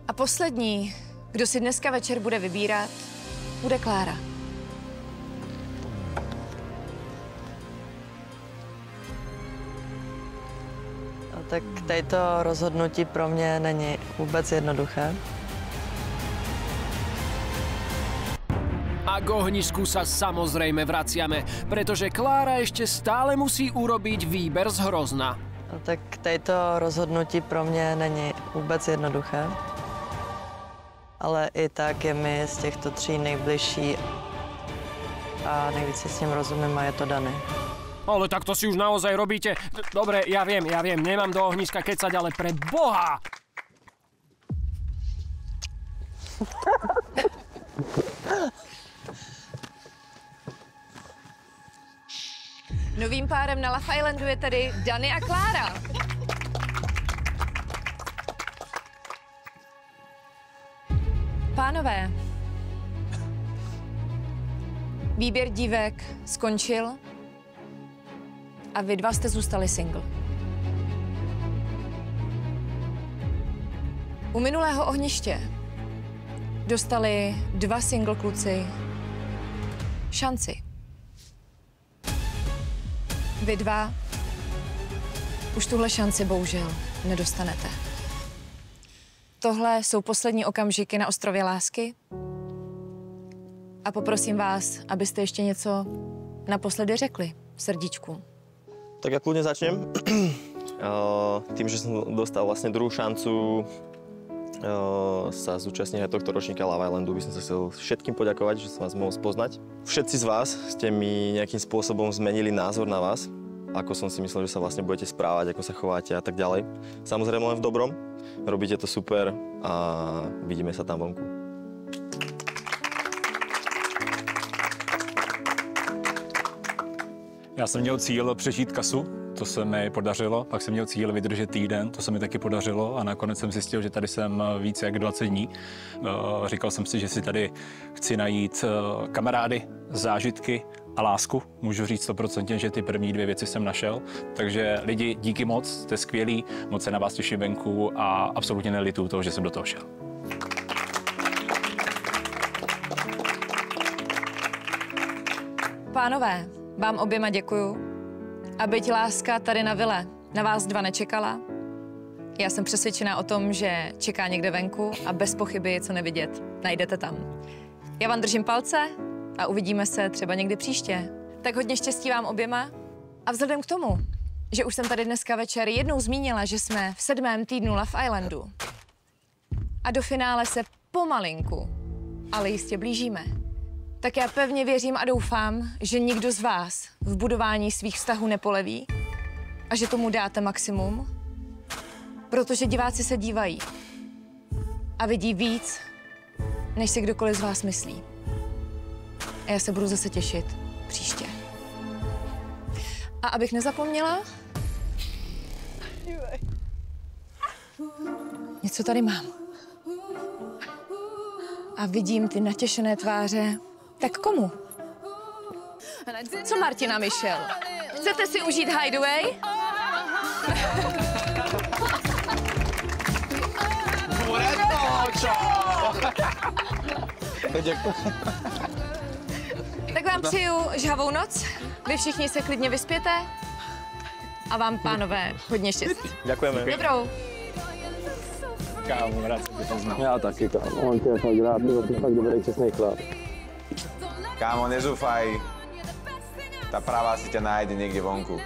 A poslední, kdo si dneska večer bude vybírat, bude Klára. Tak tady to rozhodnutí pro mě není vůbec jednoduché. A k ohnisku sa samozrejme vraciame, pretože Klára ešte stále musí urobiť výber z hrozna. Tak tady to rozhodnutí pro mě není vůbec jednoduché. Ale i tak je mi z těchto 3 nejbližší a nejvíc si s ním rozumím a je to dané. Ale tak to si už naozaj robíte. Dobre, ja viem, nemám do ohniska kecať, ale pre Boha! Novým párem na Love Islandu je tady Dani a Klára. Pánové, výběr dívek skončil a vy dva jste zůstali single. U minulého ohniště dostali 2 single kluci šanci. Vy dva už tuhle šanci bohužel nedostanete. Tohle jsou poslední okamžiky na ostrově lásky. A poprosím vás, abyste ještě něco naposledy řekli srdíčku. Tak ja kľudne začnem. Tým, že som dostal vlastne druhú šancu sa zúčastniť aj tohto ročníka Love Islandu, by som sa chcel všetkým poďakovať, že som vás mohol spoznať. Všetci z vás ste mi nejakým spôsobom zmenili názor na vás, ako som si myslel, že sa vlastne budete správať, ako sa chováte a tak ďalej. Samozrejme len v dobrom. Robíte to super a vidíme sa tam vonku. Já jsem měl cíl přežít kasu, to se mi podařilo, pak jsem měl cíl vydržet týden, to se mi taky podařilo a nakonec jsem zjistil, že tady jsem více jak 20 dní. Říkal jsem si, že si tady chci najít kamarády, zážitky a lásku. Můžu říct 100%, že ty první 2 věci jsem našel. Takže lidi, díky moc, jste skvělí, moc se na vás těším venku a absolutně nelituju toho, že jsem do toho šel. Pánové, vám oběma děkuju. A byť láska tady na vile na vás dva nečekala, já jsem přesvědčená o tom, že čeká někde venku a bez pochyby je co nevidět. Najdete tam. Já vám držím palce a uvidíme se třeba někdy příště. Tak hodně štěstí vám oběma. A vzhledem k tomu, že už jsem tady dneska večer jednou zmínila, že jsme v 7. týdnu Love Islandu a do finále se pomalinku, ale jistě blížíme, tak já pevně věřím a doufám, že nikdo z vás v budování svých vztahů nepoleví a že tomu dáte maximum, protože diváci se dívají a vidí víc, než si kdokoliv z vás myslí. A já se budu zase těšit příště. A abych nezapomněla, něco tady mám. A vidím ty natěšené tváře. Tak komu? Co Martina Michel? Chcete si užít Hideaway? Tak vám přeju žhavou noc. Vy všichni se klidně vyspěte. A vám, pánové, hodně štěstí. Ďakujeme. Dobrou. Kámo, rád se tě poznám. Já taky, kámo. On tě je fakt rád, ty fakt dobrý, čestný chlap. Kámo, nezúfaj. Tá pravá si ťa nájde niekde vonku.